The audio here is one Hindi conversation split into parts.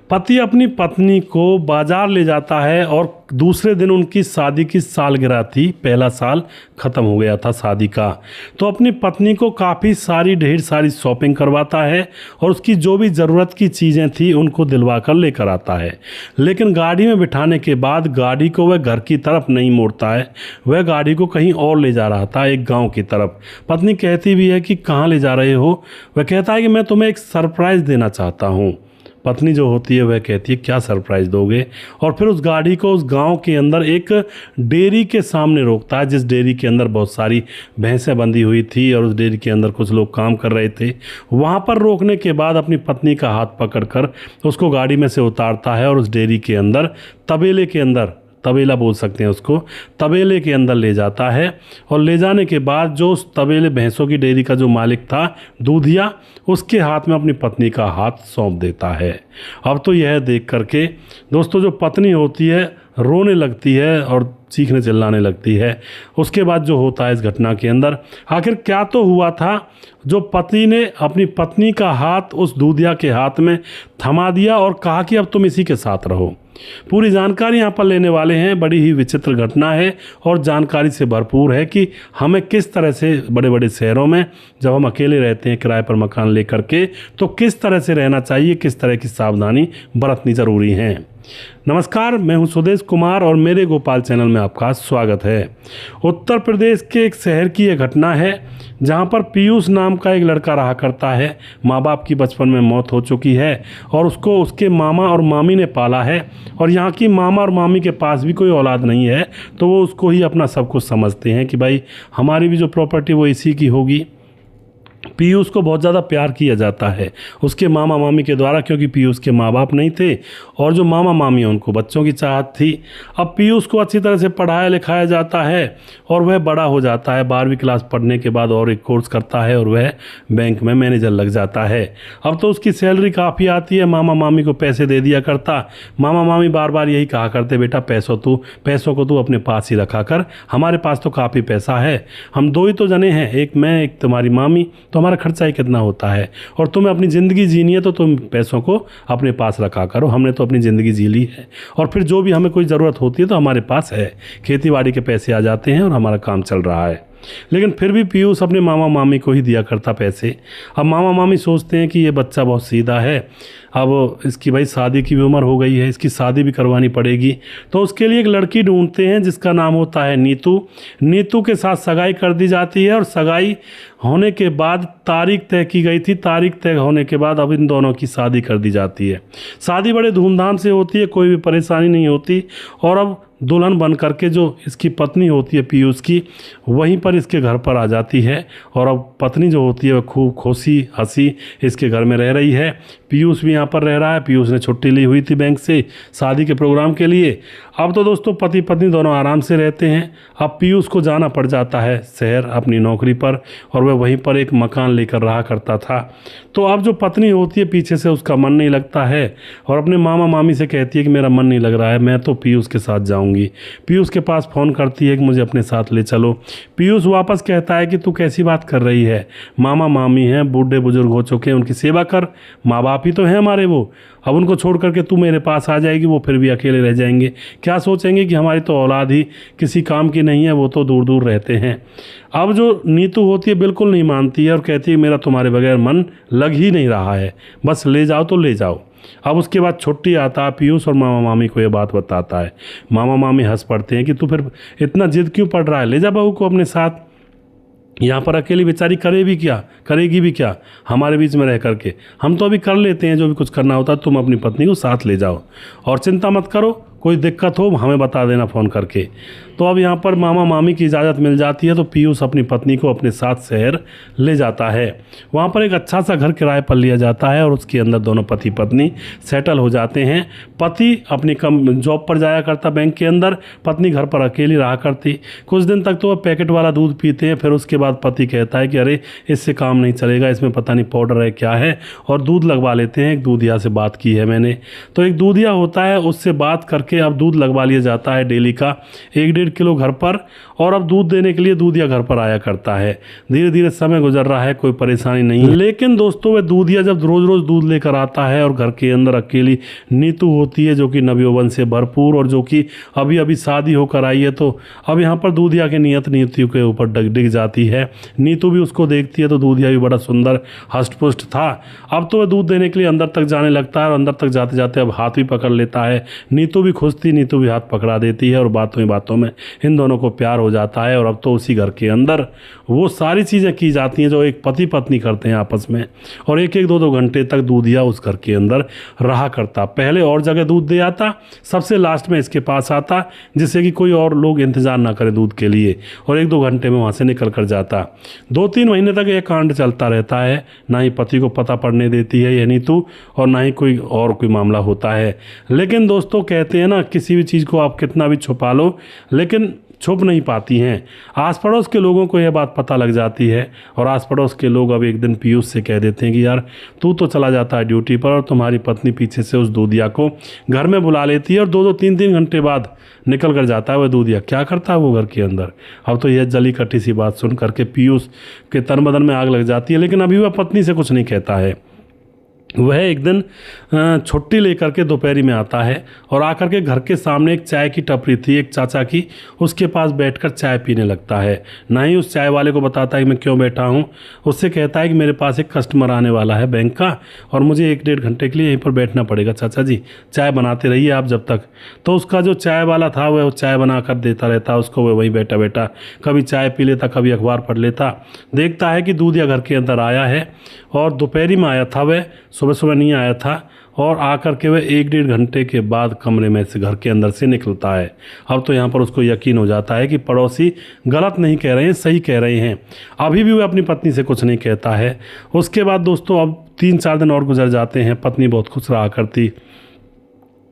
पति अपनी पत्नी को बाजार ले जाता है और दूसरे दिन उनकी शादी की सालगिरह थी, पहला साल ख़त्म हो गया था शादी का। तो अपनी पत्नी को काफ़ी सारी ढेर सारी शॉपिंग करवाता है और उसकी जो भी ज़रूरत की चीज़ें थी उनको दिलवा कर लेकर आता है। लेकिन गाड़ी में बिठाने के बाद गाड़ी को वह घर की तरफ नहीं मोड़ता है, वह गाड़ी को कहीं और ले जा रहा था, एक गाँव की तरफ। पत्नी कहती भी है कि कहाँ ले जा रहे हो? वह कहता है कि मैं तुम्हें एक सरप्राइज़ देना चाहता हूँ। पत्नी जो होती है वह कहती है क्या सरप्राइज़ दोगे? और फिर उस गाड़ी को उस गांव के अंदर एक डेयरी के सामने रोकता है, जिस डेयरी के अंदर बहुत सारी भैंसें बंधी हुई थी और उस डेयरी के अंदर कुछ लोग काम कर रहे थे। वहाँ पर रोकने के बाद अपनी पत्नी का हाथ पकड़कर उसको गाड़ी में से उतारता है और उस डेयरी के अंदर तबेले के अंदर, तबेला बोल सकते हैं उसको, तबेले के अंदर ले जाता है। और ले जाने के बाद जो उस तबेले भैंसों की डेयरी का जो मालिक था, दूधिया, उसके हाथ में अपनी पत्नी का हाथ सौंप देता है। अब तो यह देख करके दोस्तों जो पत्नी होती है रोने लगती है और चीखने चिल्लाने लगती है। उसके बाद जो होता है इस घटना के अंदर, आखिर क्या तो हुआ था, जो पति ने अपनी पत्नी का हाथ उस दूधिया के हाथ में थमा दिया और कहा कि अब तुम इसी के साथ रहो। पूरी जानकारी यहाँ पर लेने वाले हैं। बड़ी ही विचित्र घटना है और जानकारी से भरपूर है कि हमें किस तरह से बड़े बड़े शहरों में जब हम अकेले रहते हैं किराए पर मकान लेकर के, तो किस तरह से रहना चाहिए, किस तरह की सावधानी बरतनी ज़रूरी है। नमस्कार, मैं हूं सुदेश कुमार और मेरे गोपाल चैनल में आपका स्वागत है। उत्तर प्रदेश के एक शहर की यह घटना है जहां पर पीयूष नाम का एक लड़का रहा करता है। माँ बाप की बचपन में मौत हो चुकी है और उसको उसके मामा और मामी ने पाला है और यहाँ की मामा और मामी के पास भी कोई औलाद नहीं है, तो वो उसको ही अपना सब कुछ समझते हैं कि भाई हमारी भी जो प्रॉपर्टी वो इसी की होगी। पीयूष को बहुत ज़्यादा प्यार किया जाता है उसके मामा मामी के द्वारा, क्योंकि पीयूष के माँ बाप नहीं थे और जो मामा मामी हैं उनको बच्चों की चाहत थी। अब पीयूष को अच्छी तरह से पढ़ाया लिखाया जाता है और वह बड़ा हो जाता है। 12वीं क्लास पढ़ने के बाद और एक कोर्स करता है और वह बैंक में मैनेजर लग जाता है। अब तो उसकी सैलरी काफ़ी आती है, मामा मामी को पैसे दे दिया करता। मामा मामी बार बार यही कहा करते, बेटा पैसों को तू अपने पास ही रखा कर, हमारे पास तो काफ़ी पैसा है, हम दो ही तो जने हैं, एक मैं एक तुम्हारी मामी, तो हमारा खर्चा ही कितना होता है और तुम्हें अपनी ज़िंदगी जीनी है तो तुम पैसों को अपने पास रखा करो, हमने तो अपनी ज़िंदगी जी ली है और फिर जो भी हमें कोई ज़रूरत होती है तो हमारे पास है, खेती बाड़ी के पैसे आ जाते हैं और हमारा काम चल रहा है। लेकिन फिर भी पीयूष अपने मामा मामी को ही दिया करता पैसे। अब मामा मामी सोचते हैं कि ये बच्चा बहुत सीधा है, अब इसकी भाई शादी की भी उम्र हो गई है, इसकी शादी भी करवानी पड़ेगी, तो उसके लिए एक लड़की ढूंढते हैं जिसका नाम होता है नीतू। नीतू के साथ सगाई कर दी जाती है और सगाई होने के बाद तारीख तय की गई थी, तारीख तय होने के बाद अब इन दोनों की शादी कर दी जाती है। शादी बड़े धूमधाम से होती है, कोई भी परेशानी नहीं होती और अब दुल्हन बन करके जो इसकी पत्नी होती है पीयूष की, वहीं पर इसके घर पर आ जाती है और अब पत्नी जो होती है वह खूब खुशी हंसी इसके घर में रह रही है। पीयूष भी यहाँ पर रह रहा है। पीयूष ने छुट्टी ली हुई थी बैंक से शादी के प्रोग्राम के लिए। अब तो दोस्तों पति पत्नी दोनों आराम से रहते हैं। अब पीयूष को जाना पड़ जाता है शहर अपनी नौकरी पर और वह वहीं पर एक मकान लेकर रहा करता था। तो अब जो पत्नी होती है पीछे से उसका मन नहीं लगता है और अपने मामा मामी से कहती है कि मेरा मन नहीं लग रहा है, मैं तो पीयूष के साथ जाऊंगी। पीयूष के पास फ़ोन करती है कि मुझे अपने साथ ले चलो। पीयूष वापस कहता है कि तू कैसी बात कर रही है, मामा मामी हैं, बूढ़े बुजुर्ग हो चुके हैं, उनकी सेवा कर, माँ बाप ही तो हैं हमारे वो, अब उनको छोड़ करके तू मेरे पास आ जाएगी, वो फिर भी अकेले रह जाएंगे, क्या सोचेंगे कि हमारी तो औलाद ही किसी काम की नहीं है, वो तो दूर दूर रहते हैं। अब जो नीतू होती है बिल्कुल नहीं मानती है और कहती है मेरा तुम्हारे बगैर मन लग ही नहीं रहा है, बस ले जाओ तो ले जाओ। अब उसके बाद छुट्टी आता है, पीयूष और मामा मामी को ये बात बताता है। मामा मामी हंस पड़ते हैं कि तू फिर इतना जिद क्यों पड़ रहा है, ले जा बहू को अपने साथ, यहाँ पर अकेली बेचारी करेगी भी क्या हमारे बीच में रह करके, हम तो अभी कर लेते हैं जो भी कुछ करना होता है, तुम अपनी पत्नी को साथ ले जाओ और चिंता मत करो, कोई दिक्कत हो हमें बता देना फ़ोन करके। तो अब यहाँ पर मामा मामी की इजाज़त मिल जाती है तो पीयूष अपनी पत्नी को अपने साथ शहर ले जाता है। वहाँ पर एक अच्छा सा घर किराए पर लिया जाता है और उसके अंदर दोनों पति पत्नी सेटल हो जाते हैं। पति अपनी जॉब पर जाया करता बैंक के अंदर, पत्नी घर पर अकेली रहा करती। कुछ दिन तक तो वह पैकेट वाला दूध पीते हैं, फिर उसके बाद पति कहता है कि अरे इससे काम नहीं चलेगा, इसमें पता नहीं पाउडर है क्या है, और दूध लगवा लेते हैं। एक दूधिया से बात की है मैंने, तो एक दूधिया होता है उससे बात करके अब दूध लगवा लिया जाता है डेली का 1-1.5 किलो घर पर, और अब दूध देने के लिए दूधिया घर पर आया करता है। धीरे धीरे समय गुजर रहा है, कोई परेशानी नहीं है। लेकिन दोस्तों वह दूधिया जब रोज़ रोज़ दूध लेकर आता है और घर के अंदर अकेली नीतू होती है जो कि नवयौवन से भरपूर और जो कि अभी अभी शादी होकर आई है, तो अब यहाँ पर दूधिया की नीतू के ऊपर डिग जाती है। नीतू भी उसको देखती है तो दूधिया भी बड़ा सुंदर हष्ट-पुष्ट था। अब तो वह दूध देने के लिए अंदर तक जाने लगता है और अंदर तक जाते जाते अब हाथ भी पकड़ लेता है। नीतू भी खुश थी, नीतू भी हाथ पकड़ा देती है और बातों ही बातों में इन दोनों को प्यार हो जाता है। और अब तो उसी घर के अंदर वो सारी चीज़ें की जाती हैं जो एक पति पत्नी करते हैं आपस में, और एक एक दो दो घंटे तक दूधिया उस घर के अंदर रहा करता। पहले और जगह दूध दे आता, सबसे लास्ट में इसके पास आता जिससे कि कोई और लोग इंतज़ार ना करें दूध के लिए, और एक दो घंटे में वहाँ से निकल कर जाता। 2-3 महीने तक यह कांड चलता रहता है। ना ही पति को पता पड़ने देती है ये नीतू, और ना ही कोई मामला होता है। लेकिन दोस्तों कहते हैं ना, किसी भी चीज़ को आप कितना भी छुपा लो लेकिन छुप नहीं पाती हैं। आस पड़ोस के लोगों को यह बात पता लग जाती है, और आस पड़ोस के लोग अब एक दिन पीयूष से कह देते हैं कि यार तू तो चला जाता है ड्यूटी पर और तुम्हारी पत्नी पीछे से उस दूधिया को घर में बुला लेती है, और 2-2 3-3 घंटे बाद निकल कर जाता है वह दूधिया। क्या करता है वो घर के अंदर? अब तो यह जली कटी सी बात सुन करके पीयूष के तन बदन में आग लग जाती है। लेकिन अभी वह पत्नी से कुछ नहीं कहता है। वह एक दिन छुट्टी लेकर के दोपहरी में आता है और आकर के घर के सामने एक चाय की टपरी थी एक चाचा की, उसके पास बैठकर चाय पीने लगता है। ना ही उस चाय वाले को बताता है कि मैं क्यों बैठा हूँ, उससे कहता है कि मेरे पास एक कस्टमर आने वाला है बैंक का और मुझे 1-1.5 घंटे के लिए यहीं पर बैठना पड़ेगा। चाचा जी चाय बनाते रहिए आप जब तक। तो उसका जो चाय वाला था वह चाय बना कर देता रहता उसको। वह वहीं बैठा बैठा कभी चाय पी लेता, कभी अखबार पढ़ लेता। देखता है कि दूधिया घर के अंदर आया है, और दोपहरी में आया था वह, सुबह सुबह नहीं आया था। और आकर के वह 1-1.5 घंटे के बाद कमरे में से घर के अंदर से निकलता है। अब तो यहाँ पर उसको यकीन हो जाता है कि पड़ोसी गलत नहीं कह रहे हैं, सही कह रहे हैं। अभी भी वह अपनी पत्नी से कुछ नहीं कहता है। उसके बाद दोस्तों अब 3-4 दिन और गुजर जाते हैं। पत्नी बहुत खुश रहा करती,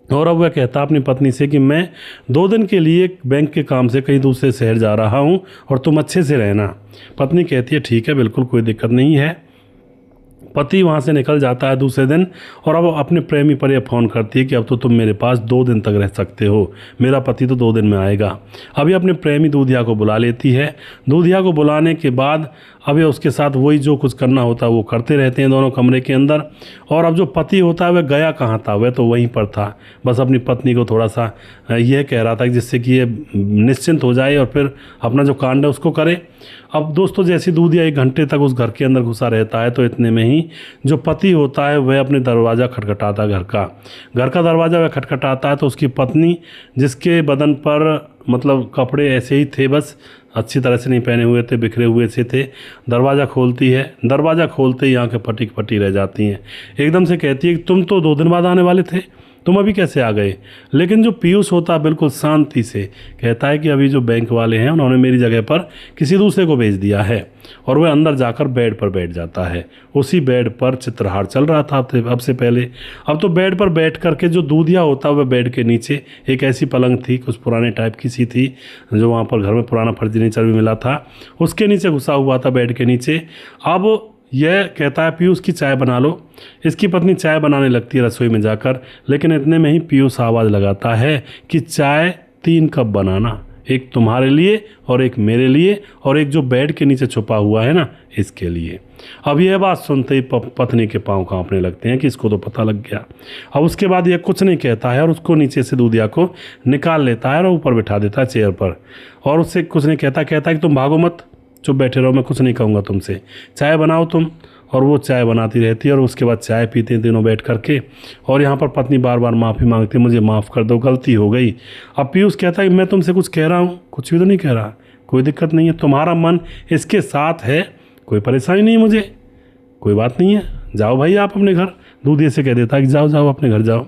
और अब वह कहता अपनी पत्नी से कि मैं 2 दिन के लिए बैंक के काम से कहीं दूसरे शहर जा रहा हूँ और तुम अच्छे से रहना। पत्नी कहती है ठीक है, बिल्कुल कोई दिक्कत नहीं है। पति वहाँ से निकल जाता है दूसरे दिन, और अब अपने प्रेमी पर यह फ़ोन करती है कि अब तो तुम मेरे पास 2 दिन तक रह सकते हो, मेरा पति तो 2 दिन में आएगा। अभी अपने प्रेमी दूधिया को बुला लेती है। दूधिया को बुलाने के बाद अभी उसके साथ वही जो कुछ करना होता है वो करते रहते हैं दोनों कमरे के अंदर। और अब जो पति होता है वह गया कहाँ था, वह तो वहीं पर था, बस अपनी पत्नी को थोड़ा सा यह कह रहा था जिससे कि ये निश्चिंत हो जाए और फिर अपना जो कांड है उसको करे। अब दोस्तों जैसे दूधिया 1 घंटे तक उस घर के अंदर घुसा रहता है, तो इतने में ही जो पति होता है वह अपने दरवाज़ा खटखटाता है घर का दरवाज़ा वह खटखटाता है। तो उसकी पत्नी, जिसके बदन पर मतलब कपड़े ऐसे ही थे, बस अच्छी तरह से नहीं पहने हुए थे, बिखरे हुए से थे, दरवाज़ा खोलती है। दरवाज़ा खोलते ही आंखें फटी फटी रह जाती हैं। एकदम से कहती है कि तुम तो 2 दिन बाद आने वाले थे, तुम अभी कैसे आ गए? लेकिन जो पीयूष होता बिल्कुल शांति से कहता है कि अभी जो बैंक वाले हैं उन्होंने मेरी जगह पर किसी दूसरे को भेज दिया है, और वह अंदर जाकर बेड पर बैठ जाता है। उसी बेड पर चित्रहार चल रहा था अब से पहले। अब तो बेड पर बैठ करके जो दूधिया होता वह बेड के नीचे एक ऐसी पलंग थी, कुछ पुराने टाइप की सी थी, जो वहाँ पर घर में पुराना फर्नीचर भी मिला था, उसके नीचे घुसा हुआ था बेड के नीचे। अब यह कहता है पीयूष की चाय बना लो। इसकी पत्नी चाय बनाने लगती है रसोई में जाकर, लेकिन इतने में ही पीयूष आवाज़ लगाता है कि चाय 3 कप बनाना, एक तुम्हारे लिए और एक मेरे लिए और एक जो बेड के नीचे छुपा हुआ है ना, इसके लिए। अब यह बात सुनते ही पत्नी के पांव कांपने लगते हैं कि इसको तो पता लग गया। अब उसके बाद यह कुछ नहीं कहता है और उसको नीचे से दूधिया को निकाल लेता है और ऊपर बिठा देता है चेयर पर, और उससे कुछ नहीं कहता है कि तुम भागो मत, चुप बैठे रहो, मैं कुछ नहीं कहूँगा तुमसे, चाय बनाओ तुम। और वो चाय बनाती रहती है और उसके बाद चाय पीते हैं तीनों बैठ करके। और यहाँ पर पत्नी बार बार माफ़ी मांगती है, मुझे माफ़ कर दो, गलती हो गई। अब पीयूष कहता है मैं तुमसे कुछ कह रहा हूँ, कुछ भी तो नहीं कह रहा, कोई दिक्कत नहीं है, तुम्हारा मन इसके साथ है, कोई परेशानी नहीं है मुझे, कोई बात नहीं है, जाओ भाई आप अपने घर। दूधिया से कह देता है कि जाओ जाओ अपने घर जाओ।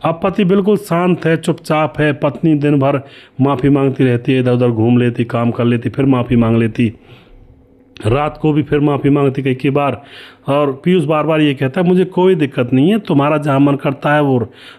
अब पति बिल्कुल शांत है, चुपचाप है। पत्नी दिन भर माफ़ी मांगती रहती है, इधर उधर घूम लेती, काम कर लेती, फिर माफ़ी मांग लेती, रात को भी फिर माफ़ी मांगती कई बार। और पीयूष बार बार ये कहता है मुझे कोई दिक्कत नहीं है, तुम्हारा जहाँ मन करता है वो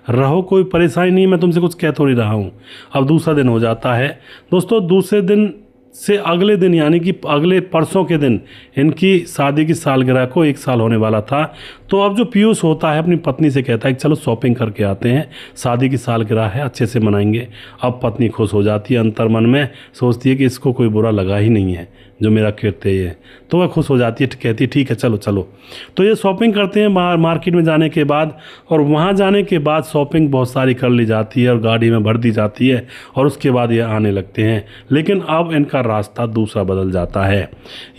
रहो, कोई परेशानी नहीं, मैं तुमसे कुछ कह थोड़ी रहा हूँ। अब दूसरा दिन हो जाता है दोस्तों। दूसरे दिन से अगले दिन यानी कि अगले परसों के दिन इनकी शादी की सालगिरह को 1 साल होने वाला था। तो अब जो पीयूष होता है अपनी पत्नी से कहता है कि चलो शॉपिंग करके आते हैं, शादी की सालगिरह है, अच्छे से मनाएंगे। अब पत्नी खुश हो जाती है, अंतर मन में सोचती है कि इसको कोई बुरा लगा ही नहीं है जो मेरा कीर्ति है, तो वह खुश हो जाती है, कहती है ठीक है चलो चलो। तो ये शॉपिंग करते हैं मार्केट में जाने के बाद, और वहाँ जाने के बाद शॉपिंग बहुत सारी कर ली जाती है और गाड़ी में भर दी जाती है, और उसके बाद ये आने लगते हैं। लेकिन अब इनका रास्ता दूसरा बदल जाता है।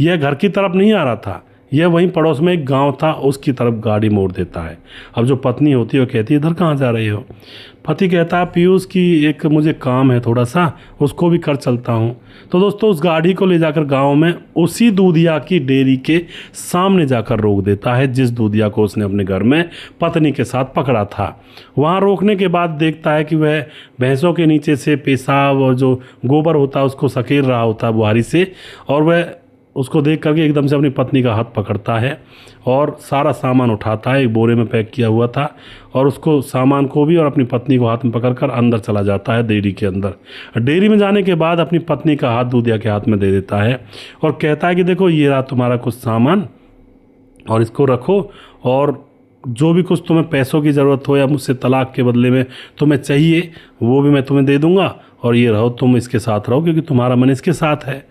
यह घर की तरफ नहीं आ रहा था, यह वहीं पड़ोस में एक गांव था, उसकी तरफ गाड़ी मोड़ देता है। अब जो पत्नी होती है वो कहती है इधर कहाँ जा रही हो? पति कहता है पीयूष की एक मुझे काम है थोड़ा सा, उसको भी कर चलता हूँ। तो दोस्तों उस गाड़ी को ले जाकर गांव में उसी दूधिया की डेयरी के सामने जाकर रोक देता है, जिस दूधिया को उसने अपने घर में पत्नी के साथ पकड़ा था। वहाँ रोकने के बाद देखता है कि वह भैंसों के नीचे से पेशाब और जो गोबर होता है उसको सकेर रहा होता है बुहारी से, और वह उसको देख करके एकदम से अपनी पत्नी का हाथ पकड़ता है और सारा सामान उठाता है, एक बोरे में पैक किया हुआ था, और उसको सामान को भी और अपनी पत्नी को हाथ में पकड़कर अंदर चला जाता है डेयरी के अंदर। डेयरी में जाने के बाद अपनी पत्नी का हाथ दूधिया के हाथ में दे देता है और कहता है कि देखो ये रहा तुम्हारा कुछ सामान, और इसको रखो, और जो भी कुछ तुम्हें पैसों की ज़रूरत हो या मुझसे तलाक के बदले में तुम्हें चाहिए वो भी मैं तुम्हें दे दूँगा, और ये रहो तुम इसके साथ रहो क्योंकि तुम्हारा मन इसके साथ है।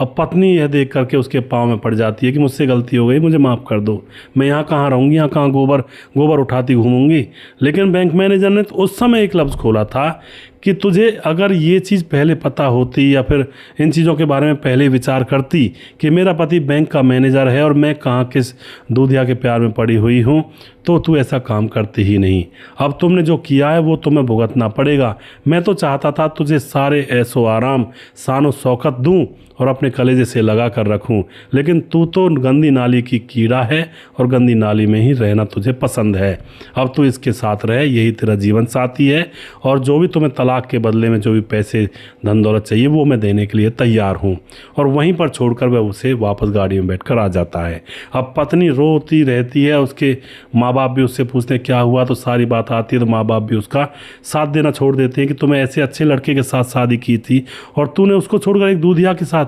अब पत्नी यह देख करके उसके पाँव में पड़ जाती है कि मुझसे गलती हो गई, मुझे माफ़ कर दो, मैं यहाँ कहाँ रहूँगी, यहाँ कहाँ गोबर उठाती घूमूंगी। लेकिन बैंक मैनेजर ने तो उस समय एक लफ्ज़ खोला था कि तुझे अगर ये चीज़ पहले पता होती या फिर इन चीज़ों के बारे में पहले विचार करती कि मेरा पति बैंक का मैनेजर है और मैं कहाँ किस दूधिया के प्यार में पड़ी हुई हूँ, तो तू ऐसा काम करती ही नहीं। अब तुमने जो किया है वो तुम्हें भुगतना पड़ेगा। मैं तो चाहता था तुझे सारे ऐसो आराम शानो शौकत दूँ और अपने कलेजे से लगा कर रखूं, लेकिन तू तो गंदी नाली की कीड़ा है और गंदी नाली में ही रहना तुझे पसंद है। अब तू इसके साथ रह, यही तेरा जीवन साथी है, और जो भी तुम्हें तलाक के बदले में जो भी पैसे धन दौलत चाहिए वो मैं देने के लिए तैयार हूँ। और वहीं पर छोड़कर वह उसे वापस गाड़ी में बैठकर आ जाता है। अब पत्नी रोती रहती है, उसके माँ बाप भी उससे पूछते क्या हुआ, तो सारी बात आती है, तो माँ बाप भी उसका साथ देना छोड़ देते हैं कि तुम्हें ऐसे अच्छे लड़के के साथ शादी की थी और तूने उसको छोड़कर एक दूधिया के साथ,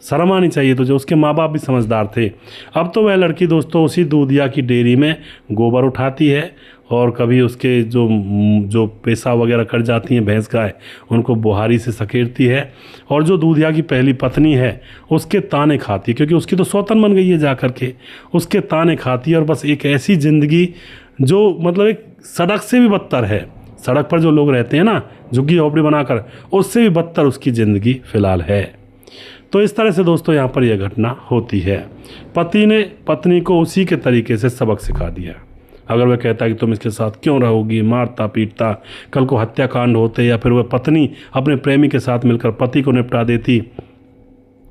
शर्म आनी चाहिए तुझे। उसके माँ बाप भी समझदार थे। अब तो वह लड़की दोस्तों उसी दूधिया की डेयरी में गोबर उठाती है, और कभी उसके जो पेशा वगैरह कर जाती हैं भैंस गाय, उनको बुहारी से सकेरती है, और जो दूधिया की पहली पत्नी है उसके ताने खाती है, क्योंकि उसकी तो सौतन बन गई है जा कर के, उसके ताने खाती है। और बस एक ऐसी ज़िंदगी जो मतलब एक सड़क से भी बदतर है, सड़क पर जो लोग रहते हैं ना झुग्गी झोपड़ी बनाकर, उससे भी बदतर उसकी ज़िंदगी फ़िलहाल है। तो इस तरह से दोस्तों यहाँ पर यह घटना होती है। पति ने पत्नी को उसी के तरीके से सबक सिखा दिया। अगर वह कहता है कि तुम इसके साथ क्यों रहोगी, मारता पीटता, कल को हत्याकांड होते, या फिर वह पत्नी अपने प्रेमी के साथ मिलकर पति को निपटा देती,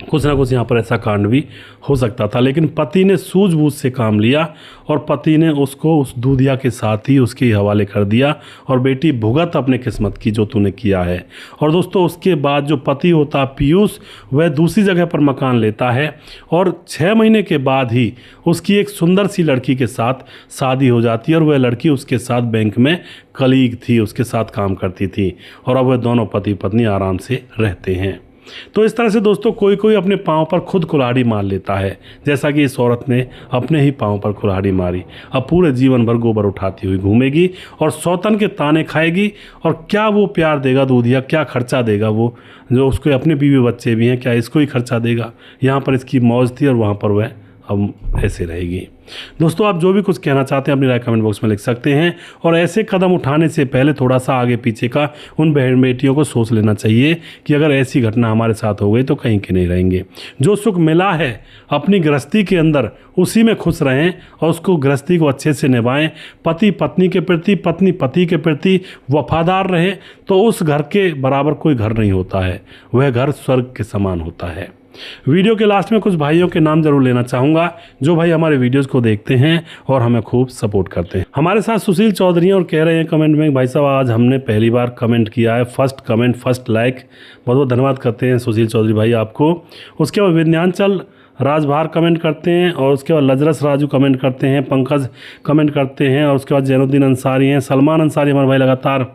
कुछ ना कुछ यहाँ पर ऐसा कांड भी हो सकता था। लेकिन पति ने सूझबूझ से काम लिया और पति ने उसको उस दूधिया के साथ ही उसके हवाले कर दिया, और बेटी भुगत अपने किस्मत की जो तूने किया है। और दोस्तों उसके बाद जो पति होता पीयूष, वह दूसरी जगह पर मकान लेता है, और 6 महीने के बाद ही उसकी एक सुंदर सी लड़की के साथ शादी हो जाती है, और वह लड़की उसके साथ बैंक में कलीग थी, उसके साथ काम करती थी, और अब वह दोनों पति पत्नी आराम से रहते हैं। तो इस तरह से दोस्तों कोई कोई अपने पाँव पर खुद कुल्हाड़ी मार लेता है, जैसा कि इस औरत ने अपने ही पाँव पर कुल्हाड़ी मारी। अब पूरे जीवन भर गोबर उठाती हुई घूमेगी और सौतन के ताने खाएगी, और क्या वो प्यार देगा दूधिया, क्या खर्चा देगा वो, जो उसके अपने बीवी बच्चे भी हैं, क्या इसको ही खर्चा देगा। यहाँ पर इसकी मौज थी और वहाँ पर वह अब ऐसे रहेगी। दोस्तों आप जो भी कुछ कहना चाहते हैं अपनी राय कमेंट बॉक्स में लिख सकते हैं, और ऐसे कदम उठाने से पहले थोड़ा सा आगे पीछे का उन बहन बेटियों को सोच लेना चाहिए कि अगर ऐसी घटना हमारे साथ हो गई तो कहीं के नहीं रहेंगे। जो सुख मिला है अपनी गृहस्थी के अंदर उसी में खुश रहें और उसको गृहस्थी को अच्छे से निभाएं। पति पत्नी के प्रति, पत्नी पति के प्रति वफादार रहे, तो उस घर के बराबर कोई घर नहीं होता है, वह घर स्वर्ग के समान होता है। वीडियो के लास्ट में कुछ भाइयों के नाम जरूर लेना चाहूँगा जो भाई हमारे वीडियोस को देखते हैं और हमें खूब सपोर्ट करते हैं। हमारे साथ सुशील चौधरी हैं और कह रहे हैं कमेंट में, भाई साहब आज हमने पहली बार कमेंट किया है, फर्स्ट कमेंट फर्स्ट लाइक, बहुत बहुत धन्यवाद करते हैं सुशील चौधरी भाई आपको। उसके बाद विद्यांचल राजभार कमेंट करते हैं, और उसके बाद लजरस राजू कमेंट करते हैं, पंकज कमेंट करते हैं, और उसके बाद जैनुद्दीन अंसारी हैं, सलमान अंसारी हमारे भाई लगातार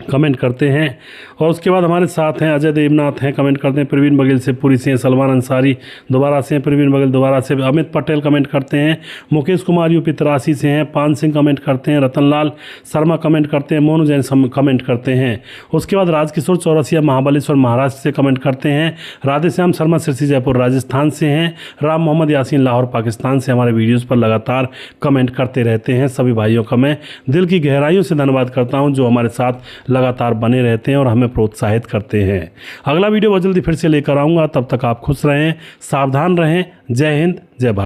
कमेंट करते हैं। और उसके बाद हमारे साथ हैं अजय देवनाथ हैं, कमेंट करते हैं। प्रवीण बघेल से पूरी से हैं। सलमान अंसारी दोबारा से हैं। प्रवीण बघेल दोबारा से। अमित पटेल कमेंट करते हैं। मुकेश कुमार यूपी 83 से हैं। पान सिंह कमेंट करते हैं। रतनलाल शर्मा कमेंट करते हैं। मोनू जैन कमेंट करते हैं। उसके बाद राजकिशोर चौरसिया महाबलेश्वर महाराष्ट्र से कमेंट करते हैं। राधेश्याम शर्मा सिरसी जयपुर राजस्थान से हैं। राम मोहम्मद यासीन लाहौर पाकिस्तान से हमारे वीडियोज़ पर लगातार कमेंट करते रहते हैं। सभी भाइयों का मैं दिल की गहराइयों से धन्यवाद करता हूँ जो हमारे साथ लगातार बने रहते हैं और हमें प्रोत्साहित करते हैं। अगला वीडियो बहुत जल्दी फिर से लेकर आऊँगा। तब तक आप खुश रहें, सावधान रहें। जय हिंद, जय भारत।